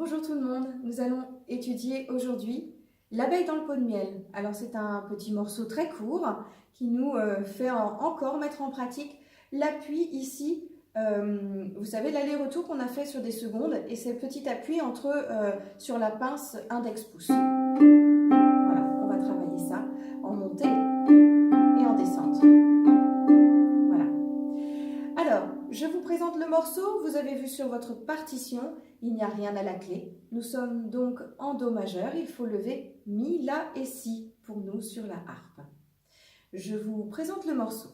Bonjour tout le monde, nous allons étudier aujourd'hui l'abeille dans le pot de miel. Alors c'est un petit morceau très court qui nous fait encore mettre en pratique l'appui ici, vous savez l'aller-retour qu'on a fait sur des secondes et c'est le petit appui sur la pince index-pouce. Voilà, on va travailler ça en montée et en descente. Voilà. Alors, je vous présente le morceau, vous avez vu sur votre partition, il n'y a rien à la clé. Nous sommes donc en Do majeur, il faut lever Mi, La et Si pour nous sur la harpe. Je vous présente le morceau.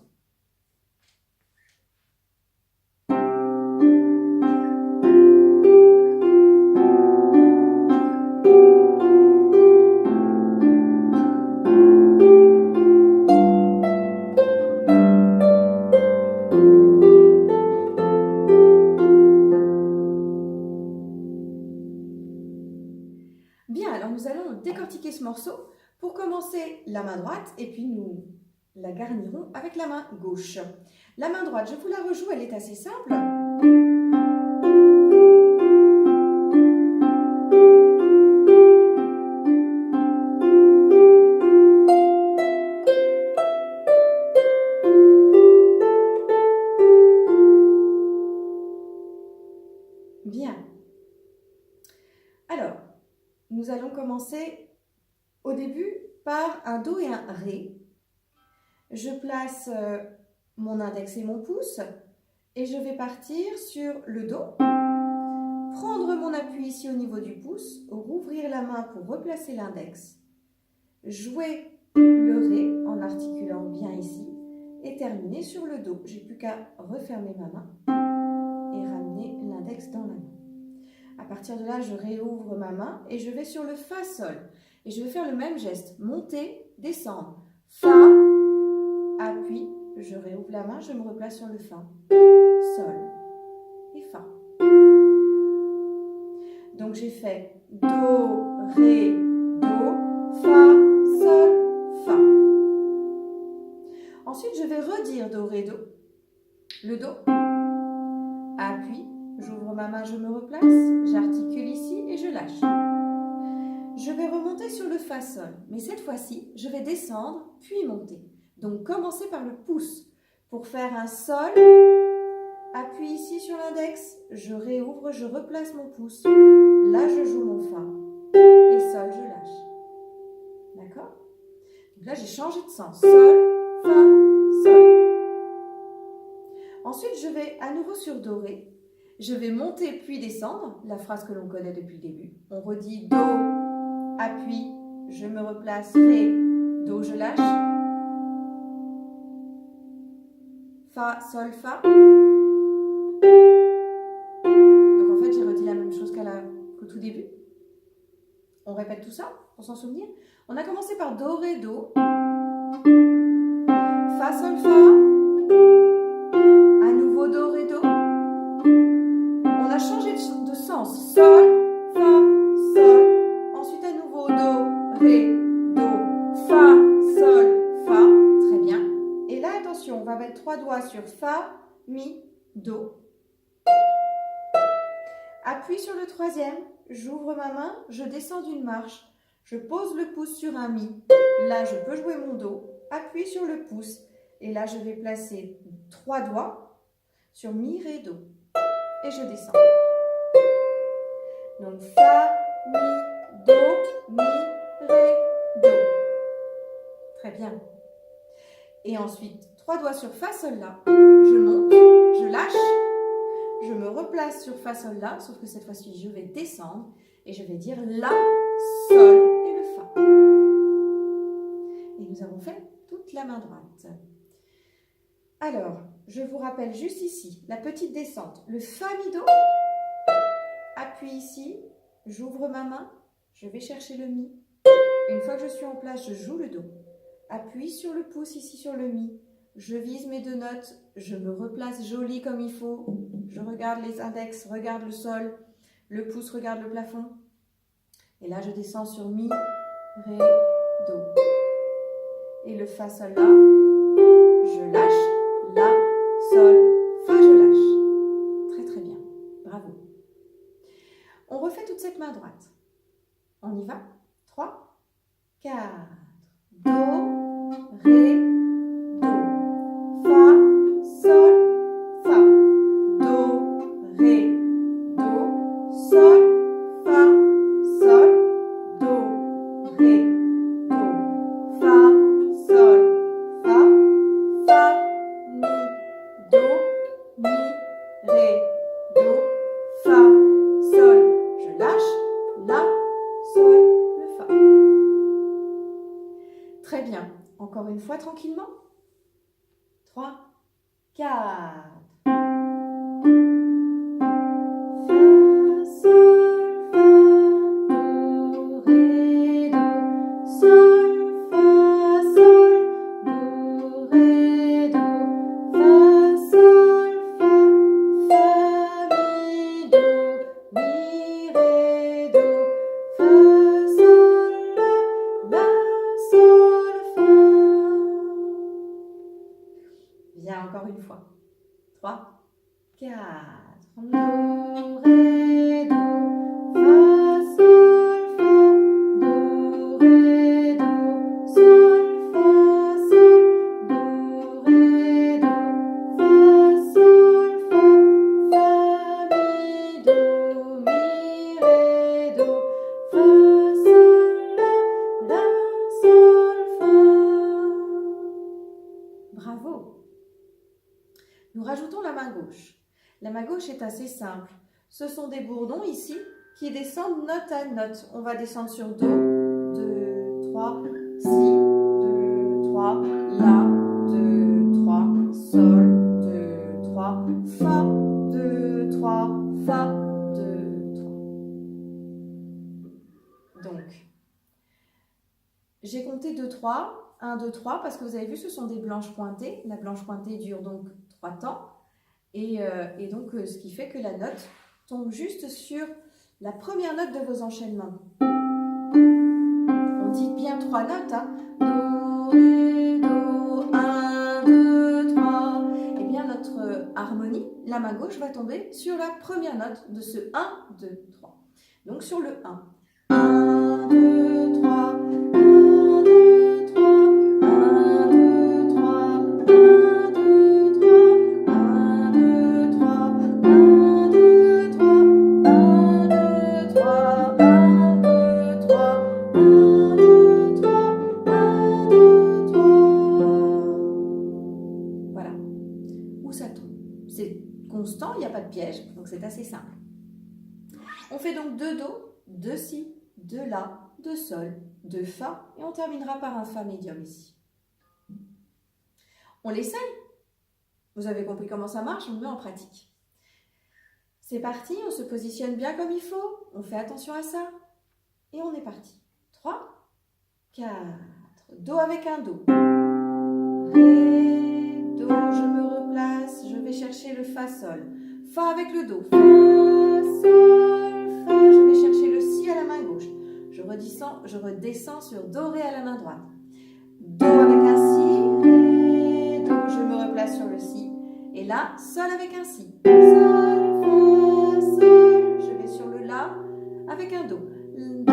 Bien, alors nous allons décortiquer ce morceau. Pour commencer, la main droite, et puis nous la garnirons avec la main gauche. La main droite, je vous la rejoue, elle est assez simple. Bien. Alors, nous allons commencer au début par un Do et un Ré. Je place mon index et mon pouce et je vais partir sur le Do, prendre mon appui ici au niveau du pouce, rouvrir la main pour replacer l'index, jouer le Ré en articulant bien ici et terminer sur le Do. J'ai plus qu'à refermer ma main et ramener l'index dans la main. À partir de là, je réouvre ma main et je vais sur le Fa, Sol. Et je vais faire le même geste, monter, descendre. Fa, appui, je réouvre la main, je me replace sur le Fa, Sol et Fa. Donc j'ai fait Do, Ré, Do, Fa, Sol, Fa. Ensuite, je vais redire Do, Ré, Do. Le Do, appui, j'ouvre ma main, je me replace, j'articule ici et je lâche. Je vais remonter sur le Fa, Sol, mais cette fois-ci, je vais descendre puis monter. Donc, commencer par le pouce. Pour faire un Sol, appuie ici sur l'index, je réouvre, je replace mon pouce. Là, je joue mon Fa. Et Sol, je lâche. D'accord? Donc là, j'ai changé de sens. Sol, Fa, Sol. Ensuite, je vais à nouveau sur Do, Ré. Je vais monter puis descendre, la phrase que l'on connaît depuis le début. On redit Do, appui, je me replace, Ré, Do, je lâche. Fa, Sol, Fa. Donc en fait, j'ai redit la même chose qu'au tout début. On répète tout ça pour s'en souvenir. On a commencé par Do, Ré, Do. Fa, Sol, Fa. À nouveau Do, Ré, Do. On a changé de sens. Sol, Fa, Sol. Ensuite à nouveau Do, Ré, Do. Fa, Sol, Fa. Très bien. Et là, attention, on va mettre 3 doigts sur Fa, Mi, Do. Appuie sur le troisième, j'ouvre ma main, je descends d'une marche. Je pose le pouce sur un Mi. Là, je peux jouer mon Do. Appuie sur le pouce. Et là, je vais placer 3 doigts sur Mi, Ré, Do. Et je descends. Donc, Fa, Mi, Do, Mi, Ré, Do. Très bien. Et ensuite, 3 doigts sur Fa, Sol, La. Je monte, je lâche, je me replace sur Fa, Sol, La, sauf que cette fois-ci, je vais descendre et je vais dire La, Sol et le Fa. Et nous avons fait toute la main droite. Alors, je vous rappelle juste ici, la petite descente, le Fa, Mi, Do, appuie ici, j'ouvre ma main, je vais chercher le Mi. Une fois que je suis en place, je joue le Do. Appuie sur le pouce ici sur le Mi. Je vise mes 2 notes, je me replace joli comme il faut. Je regarde les index, regarde le sol, le pouce regarde le plafond. Et là, je descends sur Mi, Ré, Do. Et le Fa, Sol, La, je lâche, La, Sol, Fa, je lâche. Très très bien, bravo. On refait toute cette main main droite. On y va? 3, 4. Do, ré, do. Fa, sol, fa. Do, ré, do. Sol, fa, sol. Do, ré, do. Fa, sol, fa. Fa, mi, do, mi, ré, do. Fa, sol. Je lâche. La, sol, le fa. Très bien. Encore une fois, tranquillement. 3, 4. Bien, encore une fois. 3, 4. Do, ré, do. Fa, sol, fa. Do, ré, do. Sol, fa, sol. Do, ré, do. Fa, sol, fa. Fa, mi, do. Mi, ré, do. Fa, sol, la, sol, fa. Bravo! Nous rajoutons la main gauche. La main gauche est assez simple. Ce sont des bourdons ici qui descendent note à note. On va descendre sur Do, 2, 3, Si, 2, 3, La, 2, 3, Sol, 2, 3, Fa, 2, 3, Fa, 2, 3. Donc, j'ai compté 2, 3, 1, 2, 3, parce que vous avez vu, ce sont des blanches pointées. La blanche pointée dure donc 3 temps. Et donc, ce qui fait que la note tombe juste sur la première note de vos enchaînements. On dit bien 3 notes. Hein. Do, ré, do, 1, 2, 3. Et bien, notre harmonie, la main gauche, va tomber sur la première note de ce 1, 2, 3. Donc, sur le 1. 1, 2, 3. 1, 2, 3. 1, 2, 3. 1, 2, 3. 1, 2, 3. 1, 2, 3. 1, 2, 3. 1, 2, 3. 1, 2, 3. 1, 2, 3. Voilà. Où ça tombe. C'est constant, il n'y a pas de piège, donc c'est assez simple. On fait donc 2 Do, 2 Si, 2 La, 2 Sol, 2 Fa, et on terminera par un Fa médium ici. On l'essaye. Vous avez compris comment ça marche, on le met en pratique. C'est parti, on se positionne bien comme il faut, on fait attention à ça, et on est parti. 3, 4, Do avec un Do. Ré, Do, je me replace, je vais chercher le Fa, Sol. Fa avec le Do. Fa, Sol, Fa, je vais chercher le Si à la main gauche. Je redescends sur Do, Ré à la main droite. Do avec un Si, Ré, Do, je me replace sur le Si. Et là, Sol avec un Si. Sol, Fa, Sol, je vais sur le La avec un Do. Do,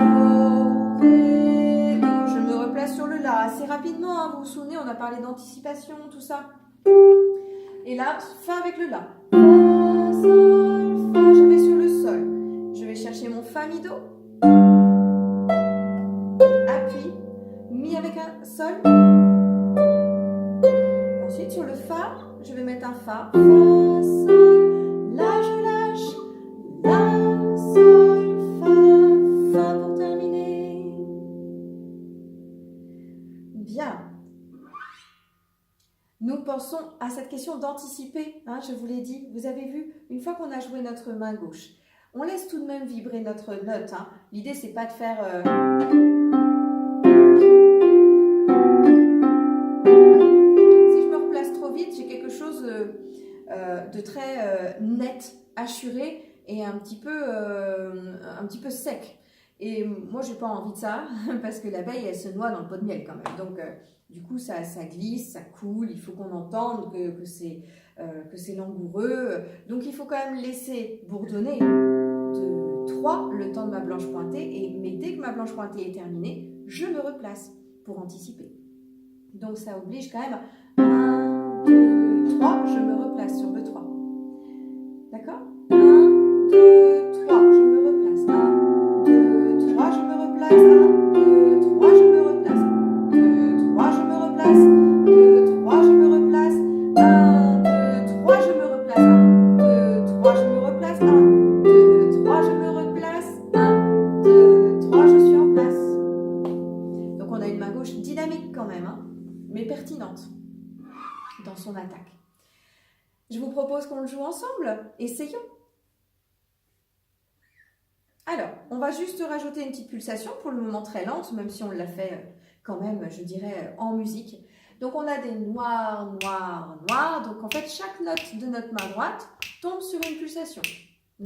Ré, Do, je me replace sur le La assez rapidement. Hein, vous vous souvenez, on a parlé d'anticipation, tout ça. Et là, Fa avec le La. Fa, Sol, Fa, je vais sur le Sol. Je vais chercher mon Fa, Mi, Do. Appuie. Mi avec un Sol. Et ensuite, sur le Fa, je vais mettre un Fa. Fa, Sol. Là, je lâche. La, Sol, Fa. Fa pour terminer. Bien. Nous pensons à cette question d'anticiper, hein, je vous l'ai dit, vous avez vu, une fois qu'on a joué notre main gauche, on laisse tout de même vibrer notre note. Hein. L'idée, c'est pas de faire... Si je me replace trop vite, j'ai quelque chose de très net, assuré et un petit peu sec. Et moi, j'ai pas envie de ça, parce que l'abeille, elle se noie dans le pot de miel quand même. Donc... du coup, ça glisse, ça coule, il faut qu'on entende que c'est langoureux. Donc, il faut quand même laisser bourdonner de 3, le temps de ma blanche pointée, mais dès que ma blanche pointée est terminée, je me replace pour anticiper. Donc ça oblige quand même 1, 2, 3, je me replace sur le 3. D'accord? 1, 2, 3, je me replace. 1, 2, 3, je me replace. 1, 2, 3, je me replace. 2, 3, je me replace. 2, 3, je me replace. 1, 2, 3, je me replace. 1, 2, 3, je me replace. 1, 2, 3, je me replace. 1, 2, 3, je suis en place. Donc on a une main gauche dynamique quand même, hein, mais pertinente dans son attaque. Je vous propose qu'on le joue ensemble. Essayons. Alors, on va juste rajouter une petite pulsation, pour le moment très lente, même si on l'a fait quand même, je dirais, en musique. Donc, on a des noirs, noirs, noirs. Donc, en fait, chaque note de notre main droite tombe sur une pulsation.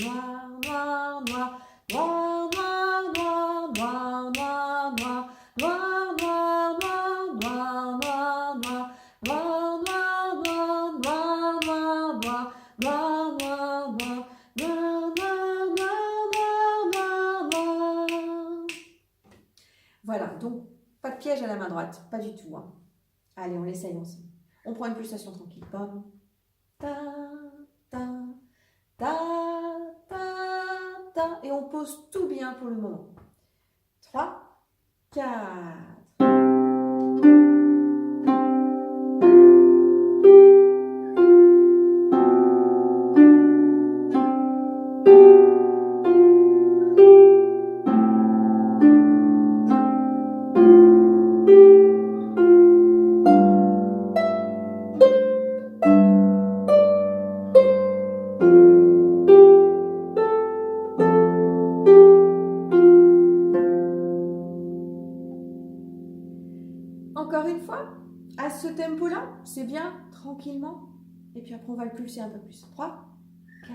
Noir, noir, noir, noir, noir, noir, noir, noir, noir, noir, noir, noir, noir, noir, noir. Noir, noir, noir, noir, noir, noir, noir, noir, noir, noir, noir, noir, noir, noir, noir. Voilà, donc pas de piège à la main droite, pas du tout. Hein. Allez, on l'essaye ensemble. On prend une pulsation tranquille. Pom, ta, ta, ta, ta, ta. Et on pose tout bien pour le moment. 3, 4. Encore une fois, à ce tempo-là, c'est bien, tranquillement. Et puis après, on va le pulser un peu plus. 3, 4.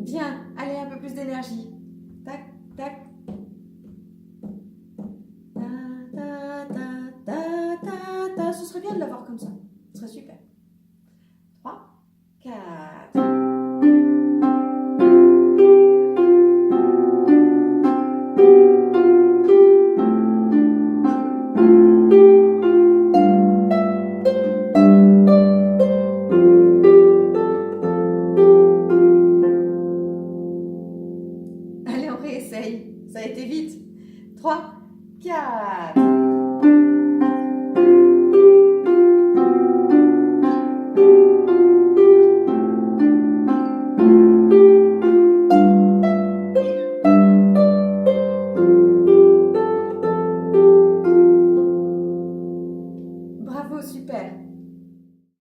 Bien, allez, un peu plus d'énergie. Tac, tac. Ta, ta, ta, ta, ta, ta. Ce serait bien de l'avoir comme ça. Ce serait super. 3, 4. Allez, on réessaye. Ça a été vite. 3, 4.